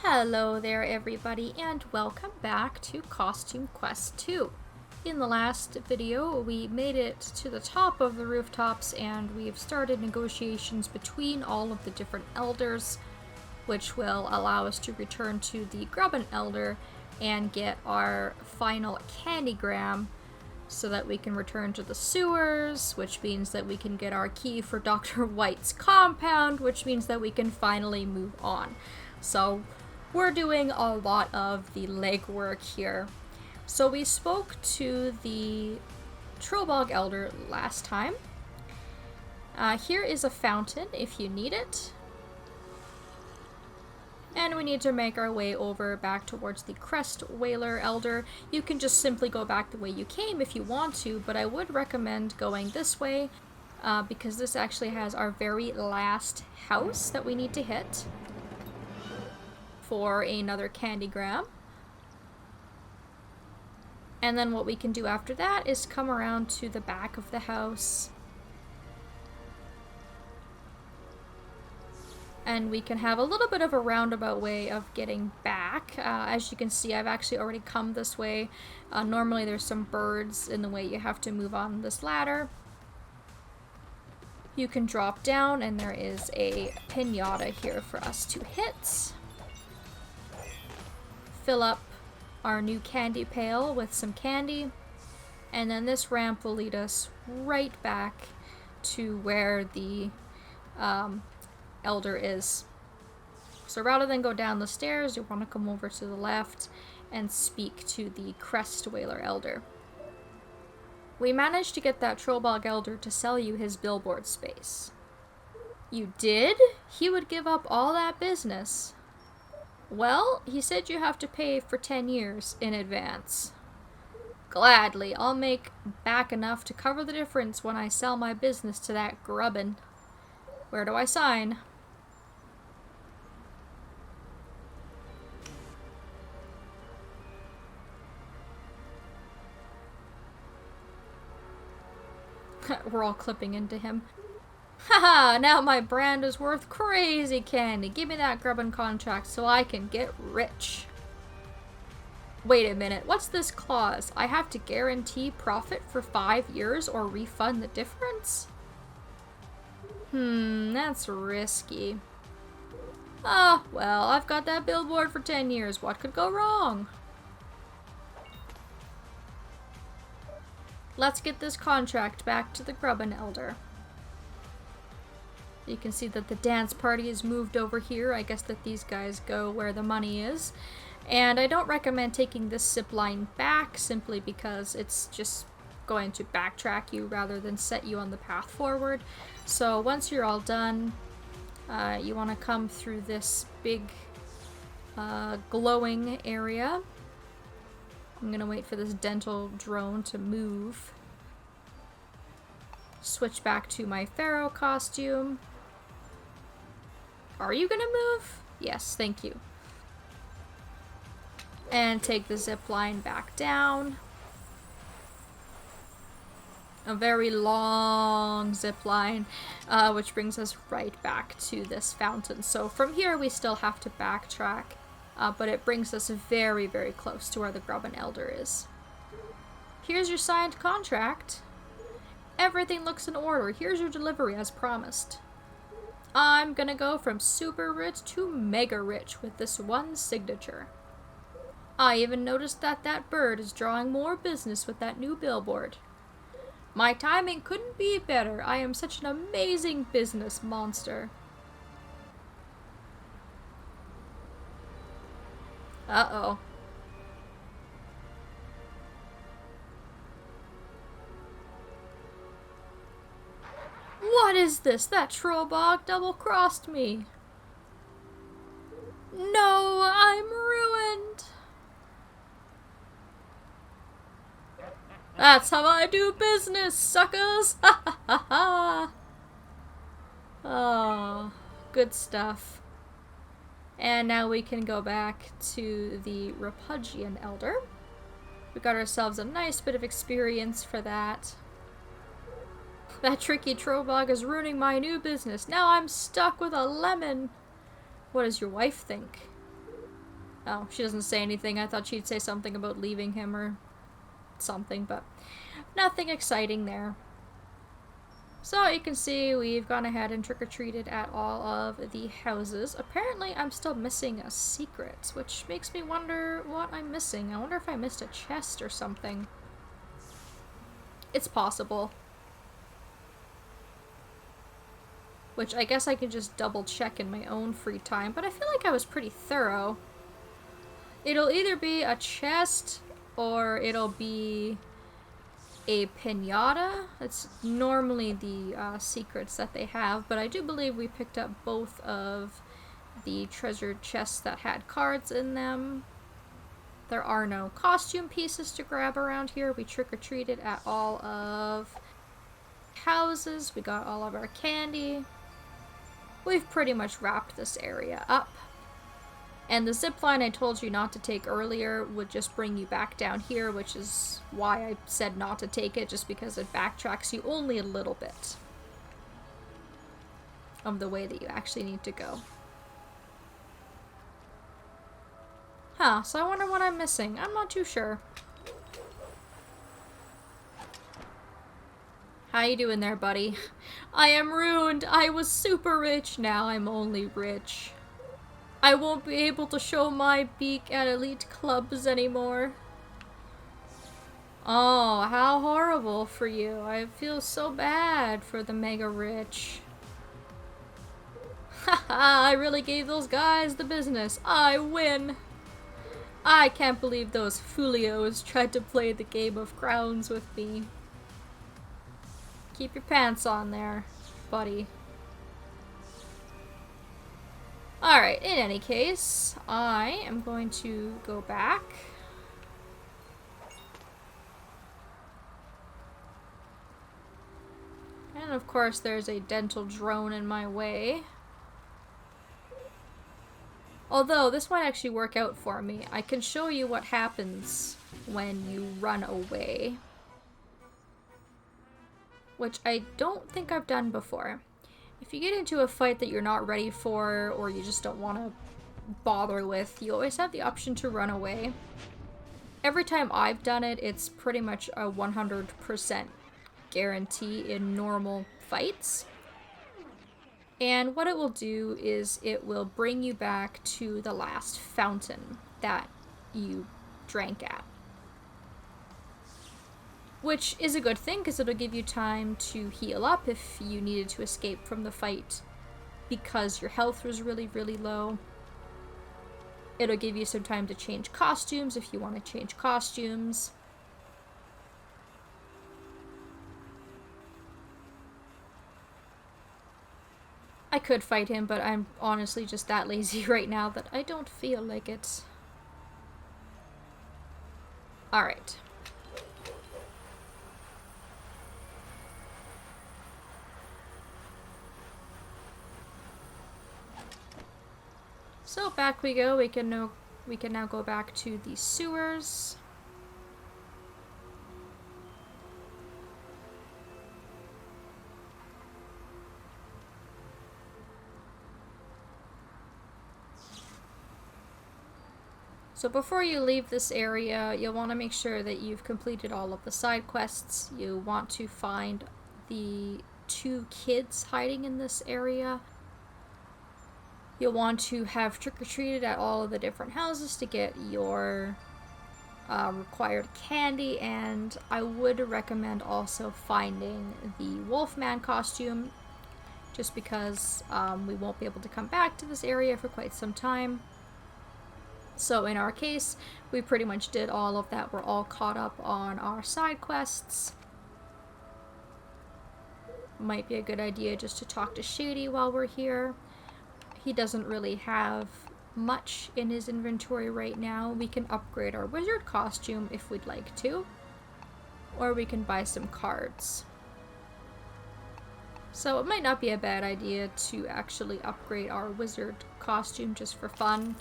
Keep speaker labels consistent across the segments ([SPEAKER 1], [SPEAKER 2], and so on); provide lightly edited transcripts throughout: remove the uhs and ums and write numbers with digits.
[SPEAKER 1] Hello there everybody and welcome back to Costume Quest 2. In the last video we made it to the top of the rooftops and we've started negotiations between all of the different elders, which will allow us to return to the Grubbin Elder and get our final candygram so that we can return to the sewers, which means that we can get our key for Dr. White's compound, which means that we can finally move on. So we're doing a lot of the legwork here. So we spoke to the Trollbog Elder last time. Here is a fountain if you need it. And we need to make our way over back towards the Crest Whaler Elder. You can just simply go back the way you came if you want to, but I would recommend going this way because this actually has our very last house that we need to hit for another candygram. And then what we can do after that is come around to the back of the house. And we can have a little bit of a roundabout way of getting back. As you can see, I've actually already come this way. Normally there's some birds in the way you have to move on this ladder. You can drop down and there is a pinata here for us to hit. Fill up our new candy pail with some candy, and then this ramp will lead us right back to where the elder is. So rather than go down the stairs, you want to come over to the left and speak to the Crest Whaler Elder. We managed to get that Trollbog Elder to sell you his billboard space. You did? He would give up all that business. Well, he said you have to pay for 10 years in advance. Gladly, I'll make back enough to cover the difference when I sell my business to that Grubbin. Where do I sign? We're all clipping into him. Haha, now my brand is worth crazy candy. Give me that Grubbin contract so I can get rich. Wait a minute, what's this clause? I have to guarantee profit for 5 years or refund the difference? That's risky. Ah, well, I've got that billboard for 10 years. What could go wrong? Let's get this contract back to the Grubbin Elder. You can see that the dance party is moved over here. I guess that these guys go where the money is. And I don't recommend taking this zip line back simply because it's just going to backtrack you rather than set you on the path forward. So once you're all done, you want to come through this big glowing area. I'm gonna wait for this dental drone to move. Switch back to my Pharaoh costume. Are you gonna move? Yes, thank you. And take the zip line back down. A very long zip line, which brings us right back to this fountain. So from here we still have to backtrack, but it brings us very, very close to where the Grubbin Elder is. Here's your signed contract. Everything looks in order. Here's your delivery as promised. I'm gonna go from super rich to mega rich with this one signature. I even noticed that that bird is drawing more business with that new billboard. My timing couldn't be better. I am such an amazing business monster. Uh-oh. What is this? That Trollbog double-crossed me. No, I'm ruined. That's how I do business, suckers! Ha ha ha ha! Oh, good stuff. And now we can go back to the Repugian Elder. We got ourselves a nice bit of experience for that. That tricky Trollbog is ruining my new business. Now I'm stuck with a lemon. What does your wife think? Oh, she doesn't say anything. I thought she'd say something about leaving him or something, but nothing exciting there. So you can see we've gone ahead and trick-or-treated at all of the houses. Apparently I'm still missing a secret, which makes me wonder what I'm missing. I wonder if I missed a chest or something. It's possible. Which I guess I can just double check in my own free time, but I feel like I was pretty thorough. It'll either be a chest or it'll be a pinata. It's normally the secrets that they have, but I do believe we picked up both of the treasure chests that had cards in them. There are no costume pieces to grab around here. We trick-or-treated at all of houses. We got all of our candy. We've pretty much wrapped this area up. And the zip line I told you not to take earlier would just bring you back down here, which is why I said not to take it, just because it backtracks you only a little bit of the way that you actually need to go. Huh, so I wonder what I'm missing. I'm not too sure. How you doing there, buddy? I am ruined. I was super rich. Now I'm only rich. I won't be able to show my beak at elite clubs anymore. Oh, how horrible for you. I feel so bad for the mega rich. Haha, I really gave those guys the business. I win. I can't believe those folios tried to play the game of crowns with me. Keep your pants on there, buddy. Alright, in any case, I am going to go back. And of course there's a dental drone in my way. Although, this might actually work out for me. I can show you what happens when you run away. Which I don't think I've done before. If you get into a fight that you're not ready for, or you just don't want to bother with, you always have the option to run away. Every time I've done it, it's pretty much a 100% guarantee in normal fights. And what it will do is it will bring you back to the last fountain that you drank at. Which is a good thing, because it'll give you time to heal up if you needed to escape from the fight because your health was really, really low. It'll give you some time to change costumes if you want to change costumes. I could fight him, but I'm honestly just that lazy right now that I don't feel like it. Alright. So back we go. We can now go back to the sewers. So before you leave this area, you'll want to make sure that you've completed all of the side quests. You want to find the 2 kids hiding in this area. You'll want to have trick-or-treated at all of the different houses to get your required candy, and I would recommend also finding the Wolfman costume, just because we won't be able to come back to this area for quite some time. So in our case, we pretty much did all of that. We're all caught up on our side quests. Might be a good idea just to talk to Shady while we're here. He doesn't really have much in his inventory right now. We can upgrade our wizard costume if we'd like to, or we can buy some cards. So it might not be a bad idea to actually upgrade our wizard costume just for fun.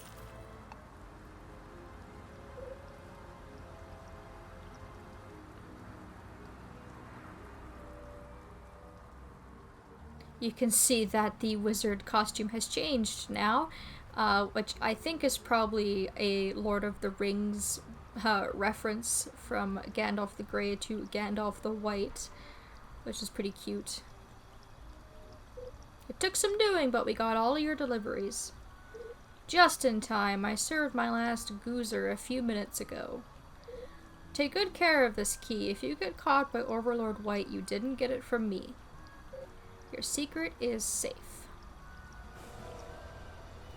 [SPEAKER 1] You can see that the wizard costume has changed now. which I think is probably a Lord of the Rings reference from Gandalf the Grey to Gandalf the White, which is pretty cute. It took some doing, but we got all your deliveries. Just in time. I served my last goozer a few minutes ago. Take good care of this key. If you get caught by Overlord White, you didn't get it from me. Your secret is safe.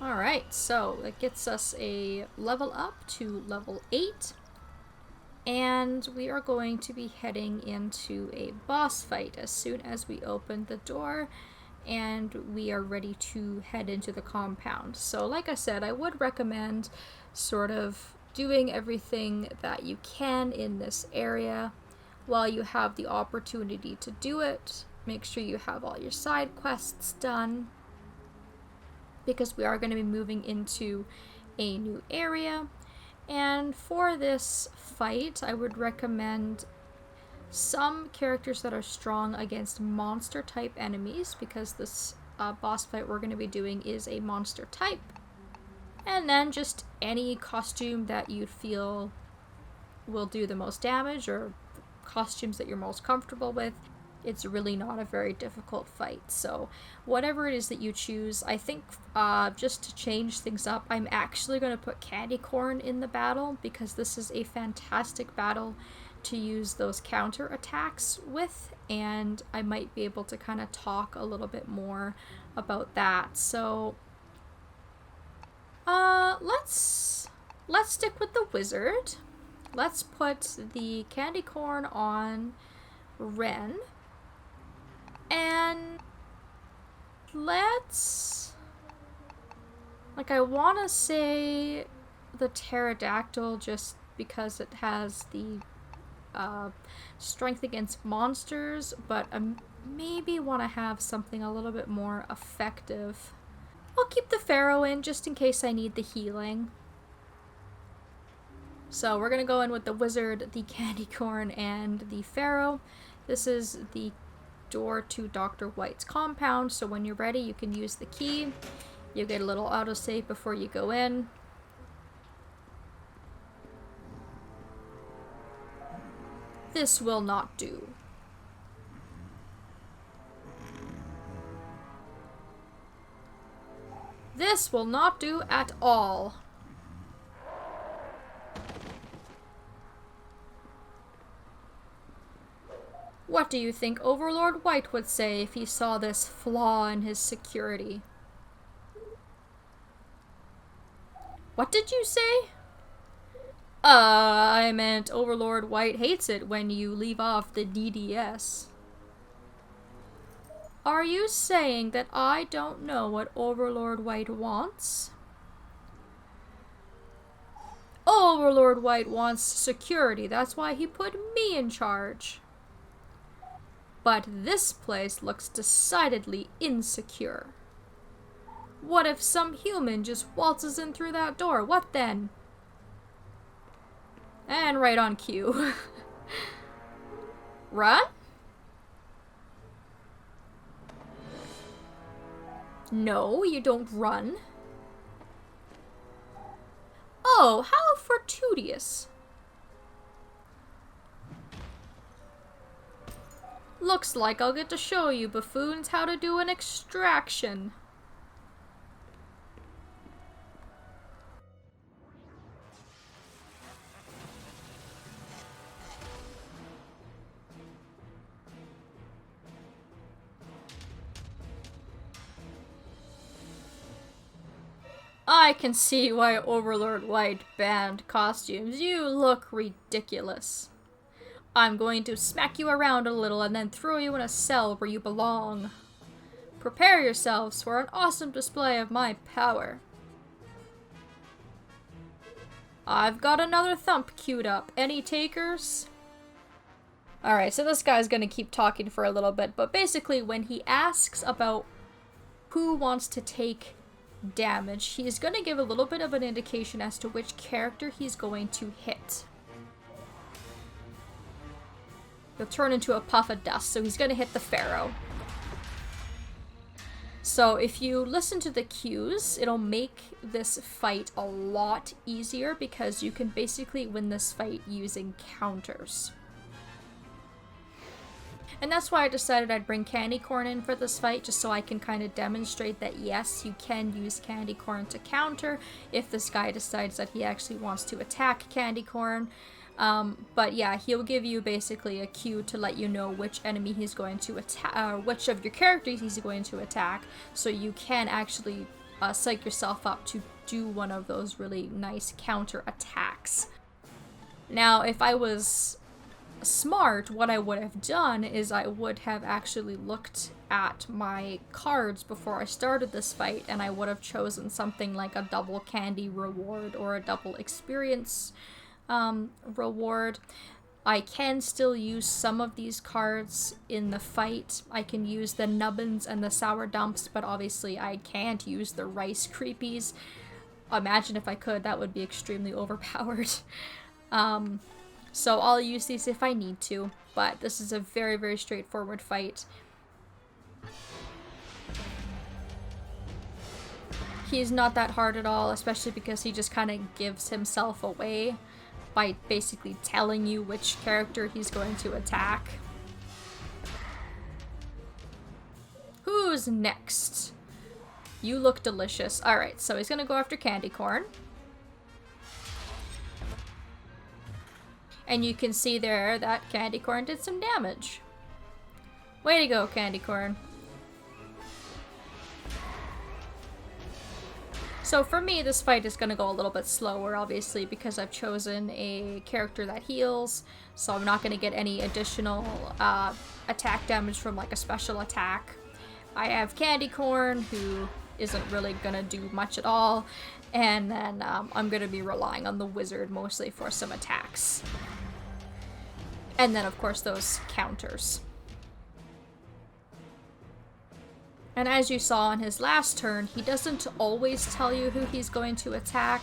[SPEAKER 1] Alright, so that gets us a level up to level 8. And we are going to be heading into a boss fight as soon as we open the door and we are ready to head into the compound. So like I said, I would recommend sort of doing everything that you can in this area while you have the opportunity to do it. Make sure you have all your side quests done, because we are going to be moving into a new area. And for this fight, I would recommend some characters that are strong against monster type enemies, because this boss fight we're going to be doing is a monster type. And then just any costume that you feel will do the most damage, or costumes that you're most comfortable with. It's really not a very difficult fight. So whatever it is that you choose, I think just to change things up, I'm actually going to put Candy Corn in the battle, because this is a fantastic battle to use those counter attacks with, and I might be able to kind of talk a little bit more about that. So let's stick with the wizard. Let's put the Candy Corn on Ren. And let's, like, I want to say the pterodactyl just because it has the strength against monsters, but I maybe want to have something a little bit more effective. I'll keep the pharaoh in just in case I need the healing. So we're going to go in with the wizard, the Candy Corn, and the pharaoh. This is the door to Dr. White's compound, so when you're ready you can use the key. You get a little autosave before you go in. This will not do. This will not do at all. What do you think Overlord White would say if he saw this flaw in his security? What did you say? I meant Overlord White hates it when you leave off the DDS. Are you saying that I don't know what Overlord White wants? Overlord White wants security, that's why he put me in charge. But this place looks decidedly insecure. What if some human just waltzes in through that door? What then? And right on cue. Run? No, you don't run. Oh, how fortuitous. Looks like I'll get to show you buffoons how to do an extraction. I can see why Overlord White banned costumes. You look ridiculous. I'm going to smack you around a little and then throw you in a cell where you belong. Prepare yourselves for an awesome display of my power. I've got another thump queued up. Any takers? Alright, so this guy's gonna keep talking for a little bit, but basically when he asks about who wants to take damage, he's gonna give a little bit of an indication as to which character he's going to hit. He'll turn into a puff of dust, so he's gonna hit the pharaoh. So if you listen to the cues, it'll make this fight a lot easier because you can basically win this fight using counters. And that's why I decided I'd bring Candy Corn in for this fight, just so I can kind of demonstrate that yes, you can use Candy Corn to counter if this guy decides that he actually wants to attack Candy Corn. But yeah, he'll give you basically a cue to let you know which enemy he's going to attack, which of your characters he's going to attack, so you can actually psych yourself up to do one of those really nice counter attacks. Now, if I was smart, what I would have done is I would have actually looked at my cards before I started this fight, and I would have chosen something like a double candy reward or a double experience reward. I can still use some of these cards in the fight. I can use the nubbins and the sour dumps, but obviously I can't use the rice creepies. Imagine if I could, that would be extremely overpowered. So I'll use these if I need to, but this is a very, very straightforward fight. He's not that hard at all, especially because he just kind of gives himself away by basically telling you which character he's going to attack. Who's next? You look delicious. Alright, so he's gonna go after Candy Corn. And you can see there that Candy Corn did some damage. Way to go, Candy Corn. So for me, this fight is going to go a little bit slower, obviously, because I've chosen a character that heals, so I'm not going to get any additional attack damage from like a special attack. I have Candy Corn, who isn't really going to do much at all, and then I'm going to be relying on the wizard mostly for some attacks. And then, of course, those counters. And as you saw in his last turn, he doesn't always tell you who he's going to attack,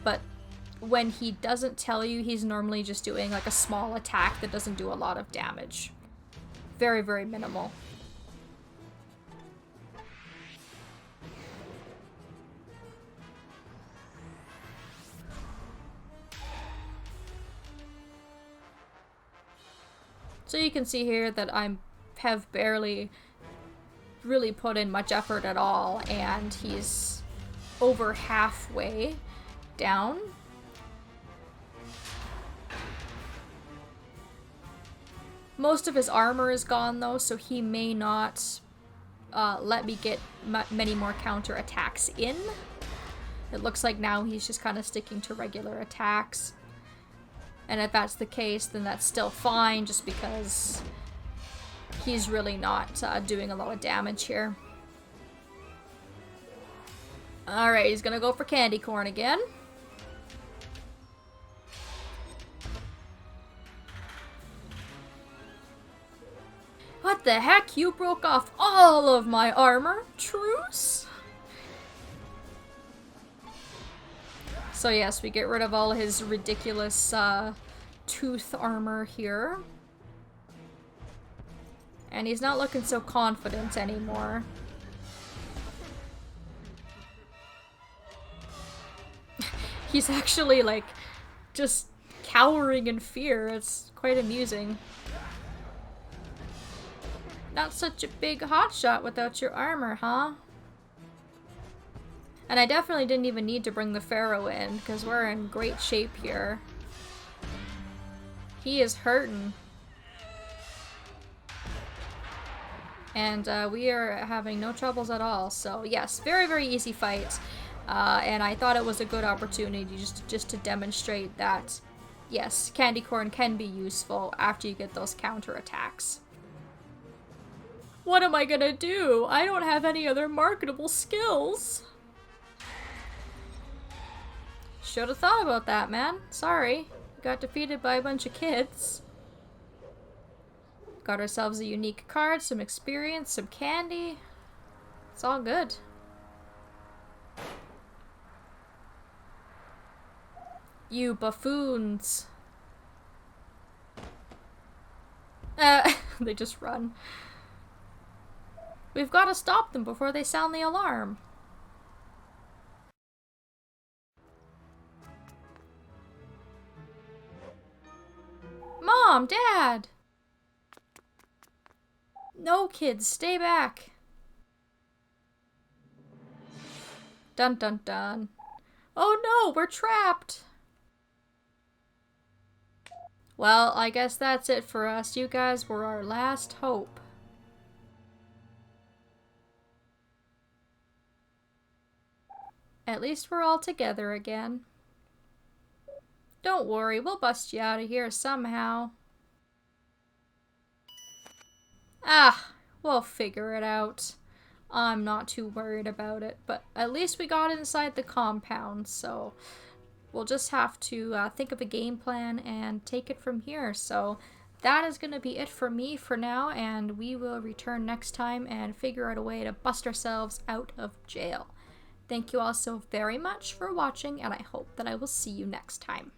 [SPEAKER 1] but when he doesn't tell you, he's normally just doing like a small attack that doesn't do a lot of damage. Very, very minimal. So you can see here that I have barely really put in much effort at all, and he's over halfway down. Most of his armor is gone though, so he may not let me get many more counter attacks in. It looks like now he's just kind of sticking to regular attacks. And if that's the case, then that's still fine, just because he's really not doing a lot of damage here. Alright, he's gonna go for Candy Corn again. What the heck? You broke off all of my armor? Truce? So yes, we get rid of all his ridiculous tooth armor here. And he's not looking so confident anymore. He's actually like just cowering in fear. It's quite amusing. Not such a big hotshot without your armor, huh? And I definitely didn't even need to bring the Pharaoh in, because we're in great shape here. He is hurting. And we are having no troubles at all. So yes, very, very easy fight. And I thought it was a good opportunity just to demonstrate that, yes, Candy Corn can be useful after you get those counter attacks. What am I gonna do? I don't have any other marketable skills. Should have thought about that, man. Sorry. Got defeated by a bunch of kids. Got ourselves a unique card, some experience, some candy. It's all good. You buffoons. They just run. We've got to stop them before they sound the alarm. Mom, Dad! No, kids, stay back. Dun dun dun. Oh no, we're trapped! Well, I guess that's it for us. You guys were our last hope. At least we're all together again. Don't worry, we'll bust you out of here somehow. Ah, we'll figure it out. I'm not too worried about it, but at least we got inside the compound, so we'll just have to think of a game plan and take it from here. So that is going to be it for me for now, and we will return next time and figure out a way to bust ourselves out of jail. Thank you all so very much for watching, and I hope that I will see you next time.